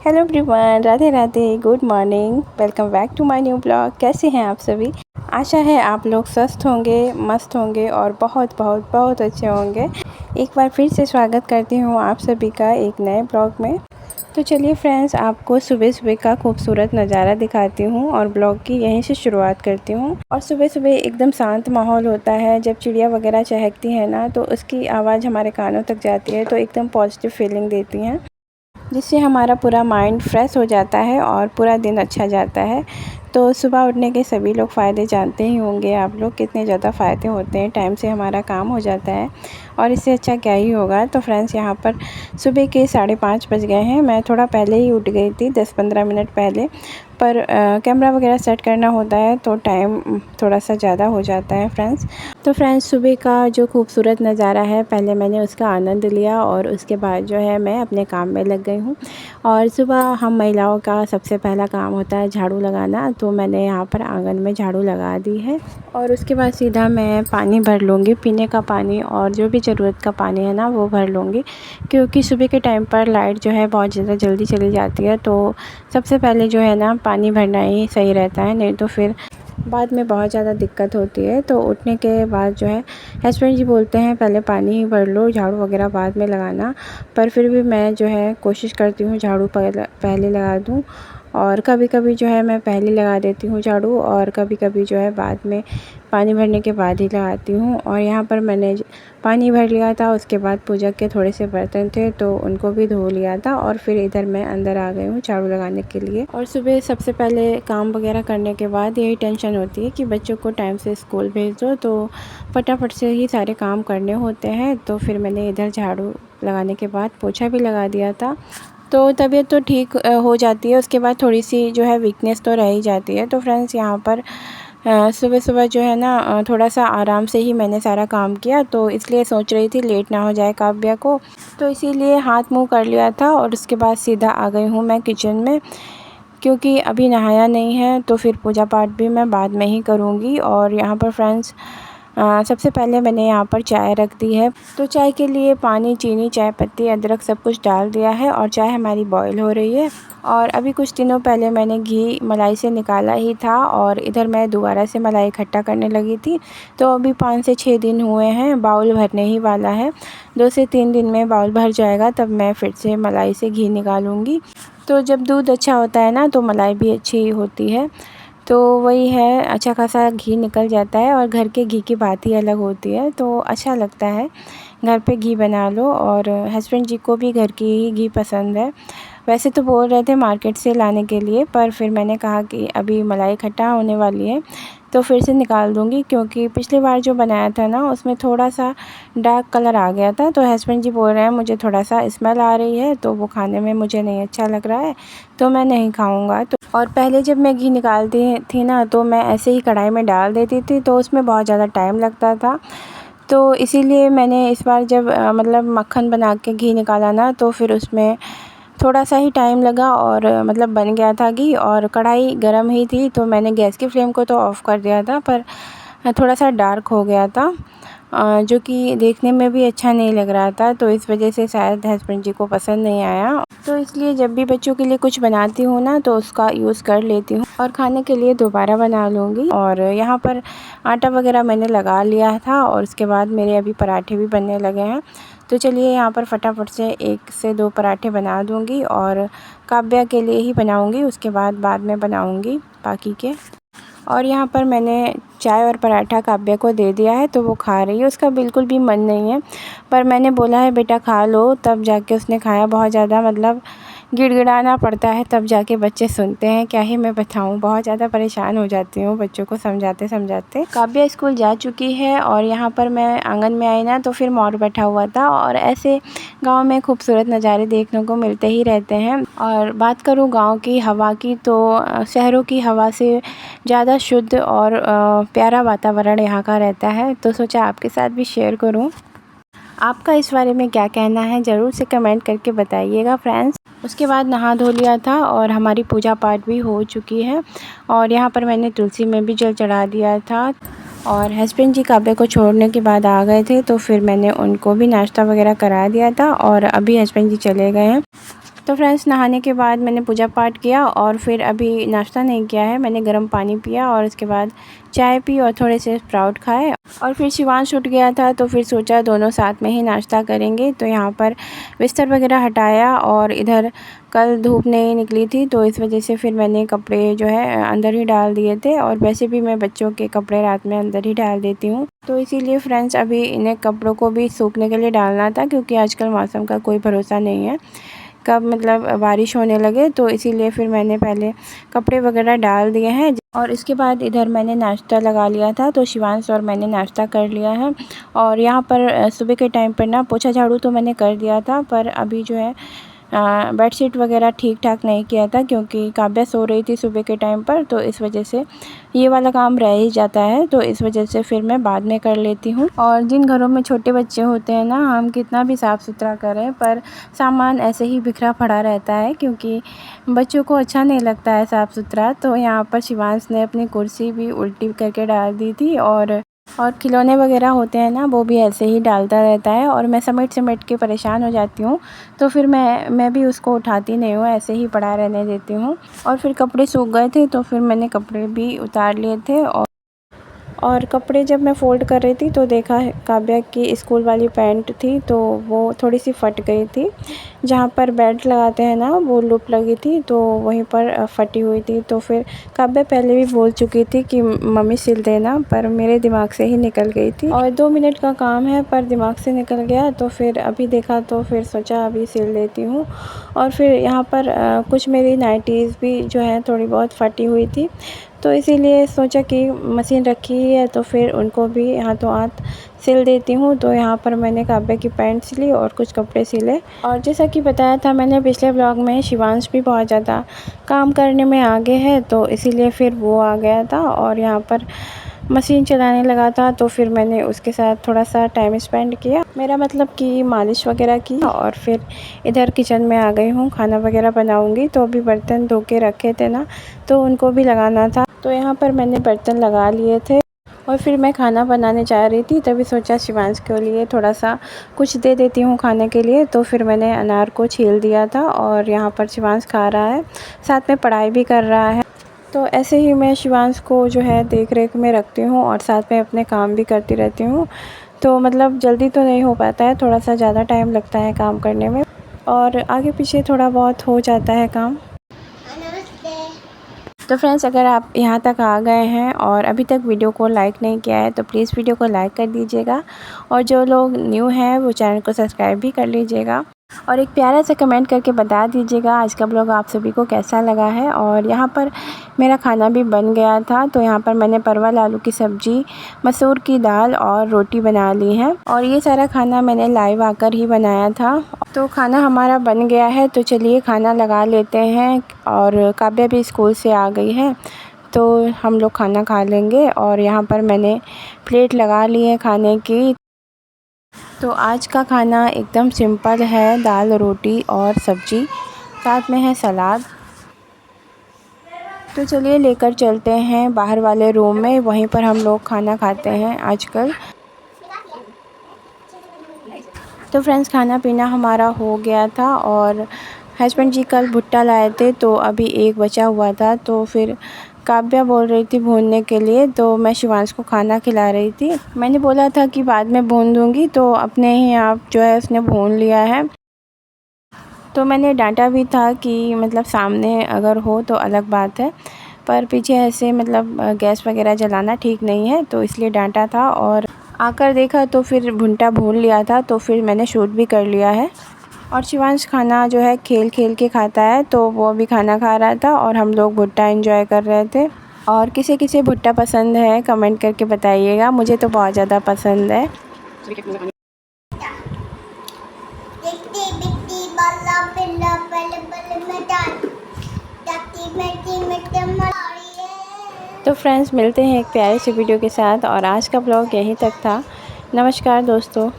Hello everyone, Radhe Radhe, good morning, welcome back to my new blog. कैसे हैं आप सभी? आशा है आप लोग स्वस्थ होंगे, मस्त होंगे और बहुत बहुत बहुत अच्छे होंगे। एक बार फिर से स्वागत करती हूँ आप सभी का एक नए ब्लॉग में। तो चलिए फ्रेंड्स, आपको सुबह सुबह का खूबसूरत नज़ारा दिखाती हूँ और ब्लॉग की यहीं से शुरुआत करती हूँ। और सुबह सुबह एकदम शांत माहौल होता है। जब चिड़िया वगैरह चहकती है ना, तो उसकी आवाज़ हमारे कानों तक जाती है तो एकदम पॉजिटिव फीलिंग देती हैं, जिससे हमारा पूरा माइंड फ्रेश हो जाता है और पूरा दिन अच्छा जाता है। तो सुबह उठने के सभी लोग फ़ायदे जानते ही होंगे आप लोग, कितने ज़्यादा फ़ायदे होते हैं। टाइम से हमारा काम हो जाता है और इससे अच्छा क्या ही होगा। तो फ्रेंड्स, यहाँ पर सुबह के 5:30 बज गए हैं। मैं थोड़ा पहले ही उठ गई थी, 10-15 मिनट पहले, पर कैमरा वगैरह सेट करना होता है तो टाइम थोड़ा सा ज़्यादा हो जाता है फ्रेंड्स। तो फ्रेंड्स, सुबह का जो खूबसूरत नज़ारा है, पहले मैंने उसका आनंद लिया और उसके बाद जो है मैं अपने काम में लग गई हूँ। और सुबह हम महिलाओं का सबसे पहला काम होता है झाड़ू लगाना, तो मैंने यहाँ पर आंगन में झाड़ू लगा दी है। और उसके बाद सीधा मैं पानी भर लूँगी, पीने का पानी और जो भी ज़रूरत का पानी है ना वो भर लूँगी, क्योंकि सुबह के टाइम पर लाइट जो है बहुत ज़्यादा जल्दी चली जाती है। तो सबसे पहले जो है ना पानी भरना ही सही रहता है, नहीं तो फिर बाद में बहुत ज़्यादा दिक्कत होती है। तो उठने के बाद जो है हस्बैंड जी बोलते हैं पहले पानी ही भर लो, झाड़ू वगैरह बाद में लगाना, पर फिर भी मैं जो है कोशिश करती हूँ झाड़ू पहले लगा दूँ। और कभी-कभी जो है मैं पहले लगा देती हूँ झाड़ू और कभी-कभी जो है बाद में पानी भरने के बाद ही लगाती हूँ। और यहाँ पर मैंने पानी भर लिया था, उसके बाद पूजा के थोड़े से बर्तन थे तो उनको भी धो लिया था और फिर इधर मैं अंदर आ गई हूँ झाड़ू लगाने के लिए। और सुबह सबसे पहले काम वगैरह करने के बाद यही टेंशन होती है कि बच्चों को टाइम से स्कूल भेज दो, तो फटाफट से ही सारे काम करने होते हैं। तो फिर मैंने इधर झाड़ू लगाने के बाद पोछा भी लगा दिया था, तो तबीयत तो ठीक हो जाती है। उसके बाद थोड़ी सी जो है वीकनेस तो रह ही जाती है। तो फ्रेंड्स, यहाँ पर सुबह सुबह जो है ना थोड़ा सा आराम से ही मैंने सारा काम किया, तो इसलिए सोच रही थी लेट ना हो जाए काव्या को, तो इसीलिए हाथ मुंह कर लिया था और उसके बाद सीधा आ गई हूँ मैं किचन में, क्योंकि अभी नहाया नहीं है तो फिर पूजा पाठ भी मैं बाद में ही करूँगी। और यहाँ पर फ्रेंड्स, सबसे पहले मैंने यहाँ पर चाय रख दी है, तो चाय के लिए पानी, चीनी, चाय पत्ती, अदरक सब कुछ डाल दिया है और चाय हमारी बॉईल हो रही है। और अभी कुछ दिनों पहले मैंने घी मलाई से निकाला ही था और इधर मैं दोबारा से मलाई इकट्ठा करने लगी थी। तो अभी 5 से 6 दिन हुए हैं, बाउल भरने ही वाला है। 2 से 3 दिन में बाउल भर जाएगा, तब मैं फिर से मलाई से घी निकालूँगी। तो जब दूध अच्छा होता है ना तो मलाई भी अच्छी होती है। तो वही है, अच्छा खासा घी निकल जाता है और घर के घी की बात ही अलग होती है, तो अच्छा लगता है घर पे घी बना लो। और हस्बैंड जी को भी घर की ही घी पसंद है। वैसे तो बोल रहे थे मार्केट से लाने के लिए, पर फिर मैंने कहा कि अभी मलाई इकट्ठा होने वाली है तो फिर से निकाल दूँगी, क्योंकि पिछली बार जो बनाया था ना उसमें थोड़ा सा डार्क कलर आ गया था। तो हस्बैंड जी बोल रहे हैं मुझे थोड़ा सा स्मेल आ रही है, तो वो खाने में मुझे नहीं अच्छा लग रहा है, तो मैं नहीं खाऊँगा। तो और पहले जब मैं घी निकालती थी ना तो मैं ऐसे ही कढ़ाई में डाल देती थी, तो उसमें बहुत ज़्यादा टाइम लगता था। तो इसीलिए मैंने इस बार जब मतलब मक्खन बना के घी निकाला ना, तो फिर उसमें थोड़ा सा ही टाइम लगा और मतलब बन गया था घी, और कढ़ाई गर्म ही थी, तो मैंने गैस की फ्लेम को तो ऑफ़ कर दिया था, पर थोड़ा सा डार्क हो गया था, जो कि देखने में भी अच्छा नहीं लग रहा था। तो इस वजह से शायद हस्बैंड जी को पसंद नहीं आया। तो इसलिए जब भी बच्चों के लिए कुछ बनाती हूँ ना तो उसका यूज़ कर लेती हूँ और खाने के लिए दोबारा बना लूँगी। और यहाँ पर आटा वगैरह मैंने लगा लिया था और उसके बाद मेरे अभी पराठे भी बनने लगे हैं। तो चलिए यहाँ पर फटाफट से 1 से 2 पराठे बना दूँगी और काव्या के लिए ही बनाऊँगी, उसके बाद में बनाऊँगी बाकी के। और यहाँ पर मैंने चाय और पराठा काव्या को दे दिया है, तो वो खा रही है। उसका बिल्कुल भी मन नहीं है, पर मैंने बोला है बेटा खा लो, तब जाके उसने खाया। बहुत ज़्यादा मतलब गिड़गिड़ाना पड़ता है तब जाके बच्चे सुनते हैं, क्या ही मैं बताऊँ। बहुत ज़्यादा परेशान हो जाती हूँ बच्चों को समझाते समझाते। काव्या स्कूल जा चुकी है और यहाँ पर मैं आंगन में आई ना तो फिर मोर बैठा हुआ था, और ऐसे गांव में खूबसूरत नज़ारे देखने को मिलते ही रहते हैं। और बात करूँ गांव की हवा की, तो शहरों की हवा से ज़्यादा शुद्ध और प्यारा वातावरण यहाँ का रहता है, तो सोचा आपके साथ भी शेयर करूँ। आपका इस बारे में क्या कहना है, ज़रूर से कमेंट करके बताइएगा फ्रेंड्स। उसके बाद नहा धो लिया था और हमारी पूजा पाठ भी हो चुकी है, और यहाँ पर मैंने तुलसी में भी जल चढ़ा दिया था। और हस्बैंड जी काव्या को छोड़ने के बाद आ गए थे, तो फिर मैंने उनको भी नाश्ता वगैरह करा दिया था और अभी हस्बैंड जी चले गए हैं। तो तो फ्रेंड्स नहाने के बाद मैंने पूजा पाठ किया और फिर अभी नाश्ता नहीं किया है। मैंने गर्म पानी पिया और उसके बाद चाय पी और थोड़े से स्प्राउट खाए और फिर शिवांश उठ गया था तो फिर सोचा दोनों साथ में ही नाश्ता करेंगे। तो यहाँ पर बिस्तर वगैरह हटाया और इधर कल धूप नहीं निकली थी तो इस वजह से फिर मैंने कपड़े जो है अंदर ही डाल दिए थे और वैसे भी मैं बच्चों के कपड़े रात में अंदर ही डाल देती हूँ। तो इसीलिए फ्रेंड्स अभी इन्हें कपड़ों को भी सूखने के लिए डालना था क्योंकि आजकल मौसम का कोई भरोसा नहीं है कब मतलब बारिश होने लगे। तो इसीलिए फिर मैंने पहले कपड़े वगैरह डाल दिए हैं और इसके बाद इधर मैंने नाश्ता लगा लिया था। तो शिवांश और मैंने नाश्ता कर लिया है और यहाँ पर सुबह के टाइम पर ना पोछा झाड़ू तो मैंने कर दिया था पर अभी जो है बेडशीट वगैरह ठीक ठाक नहीं किया था क्योंकि काव्या सो रही थी सुबह के टाइम पर। तो इस वजह से ये वाला काम रह ही जाता है तो इस वजह से फिर मैं बाद में कर लेती हूँ। और जिन घरों में छोटे बच्चे होते हैं ना हम कितना भी साफ़ सुथरा करें पर सामान ऐसे ही बिखरा पड़ा रहता है क्योंकि बच्चों को अच्छा नहीं लगता है साफ़ सुथरा। तो यहाँ पर शिवांश ने अपनी कुर्सी भी उल्टी करके डाल दी थी और खिलौने वगैरह होते हैं ना वो भी ऐसे ही डालता रहता है और मैं समेट समेट के परेशान हो जाती हूँ। तो फिर मैं भी उसको उठाती नहीं हूँ, ऐसे ही पड़ा रहने देती हूँ। और फिर कपड़े सूख गए थे तो फिर मैंने कपड़े भी उतार लिए थे और कपड़े जब मैं फ़ोल्ड कर रही थी तो देखा काव्या की स्कूल वाली पैंट थी तो वो थोड़ी सी फट गई थी। जहाँ पर बेल्ट लगाते हैं ना वो लूप लगी थी तो वहीं पर फटी हुई थी। तो फिर काव्या पहले भी बोल चुकी थी कि मम्मी सिल देना पर मेरे दिमाग से ही निकल गई थी और 2 मिनट का काम है पर दिमाग से निकल गया। तो फिर अभी देखा तो फिर सोचा अभी सिल देती हूँ। और फिर यहाँ पर कुछ मेरी नाइटीज़ भी जो है थोड़ी बहुत फटी हुई थी तो इसीलिए सोचा कि मशीन रखी है तो फिर उनको भी हाथों हाथ सिल देती हूँ। तो यहाँ पर मैंने काव्या की पैंट सिली और कुछ कपड़े सिले। और जैसा कि बताया था मैंने पिछले ब्लॉग में शिवांश भी बहुत ज़्यादा काम करने में आगे है तो इसीलिए फिर वो आ गया था और यहाँ पर मशीन चलाने लगा था तो फिर मैंने उसके साथ थोड़ा सा टाइम स्पेंड किया, मेरा मतलब कि मालिश वगैरह की। और फिर इधर किचन में आ गई हूँ, खाना वगैरह बनाऊँगी। तो अभी बर्तन धो के रखे थे ना तो उनको भी लगाना था तो यहाँ पर मैंने बर्तन लगा लिए थे और फिर मैं खाना बनाने जा रही थी तभी सोचा शिवांश के लिए थोड़ा सा कुछ दे देती हूँ खाने के लिए। तो फिर मैंने अनार को छील दिया था और यहाँ पर शिवांश खा रहा है, साथ में पढ़ाई भी कर रहा है। तो ऐसे ही मैं शिवांश को जो है देख रेख में रखती हूँ और साथ में अपने काम भी करती रहती हूँ। तो मतलब जल्दी तो नहीं हो पाता है, थोड़ा सा ज़्यादा टाइम लगता है काम करने में और आगे पीछे थोड़ा बहुत हो जाता है काम। तो फ्रेंड्स अगर आप यहाँ तक आ गए हैं और अभी तक वीडियो को लाइक नहीं किया है तो प्लीज़ वीडियो को लाइक कर दीजिएगा और जो लोग न्यू हैं वो चैनल को सब्सक्राइब भी कर लीजिएगा और एक प्यारा सा कमेंट करके बता दीजिएगा आज का ब्लॉग आप सभी को कैसा लगा है। और यहाँ पर मेरा खाना भी बन गया था तो यहाँ पर मैंने परवल आलू की सब्ज़ी, मसूर की दाल और रोटी बना ली है और ये सारा खाना मैंने लाइव आकर ही बनाया था। तो खाना हमारा बन गया है तो चलिए खाना लगा लेते हैं और काव्या भी स्कूल से आ गई है तो हम लोग खाना खा लेंगे। और यहाँ पर मैंने प्लेट लगा ली है खाने की। तो आज का खाना एकदम सिंपल है, दाल रोटी और सब्ज़ी, साथ में है सलाद। तो चलिए लेकर चलते हैं बाहर वाले रूम में, वहीं पर हम लोग खाना खाते हैं आजकल। तो फ्रेंड्स खाना पीना हमारा हो गया था और हस्बैंड जी कल भुट्टा लाए थे तो अभी एक बचा हुआ था तो फिर काव्या बोल रही थी भूनने के लिए तो मैं शिवांश को खाना खिला रही थी। मैंने बोला था कि बाद में भून दूंगी तो अपने ही आप जो है उसने भून लिया है। तो मैंने डांटा भी था कि मतलब सामने अगर हो तो अलग बात है पर पीछे ऐसे मतलब गैस वगैरह जलाना ठीक नहीं है तो इसलिए डांटा था। और आकर देखा तो फिर भुट्टा भून लिया था तो फिर मैंने शूट भी कर लिया है। और शिवांश खाना जो है खेल खेल के खाता है तो वो भी खाना खा रहा था और हम लोग भुट्टा एंजॉय कर रहे थे। और किसे किसे भुट्टा पसंद है कमेंट करके बताइएगा, मुझे तो बहुत ज़्यादा पसंद है। तो फ्रेंड्स मिलते हैं एक प्यारे से वीडियो के साथ और आज का ब्लॉग यहीं तक था। नमस्कार दोस्तों।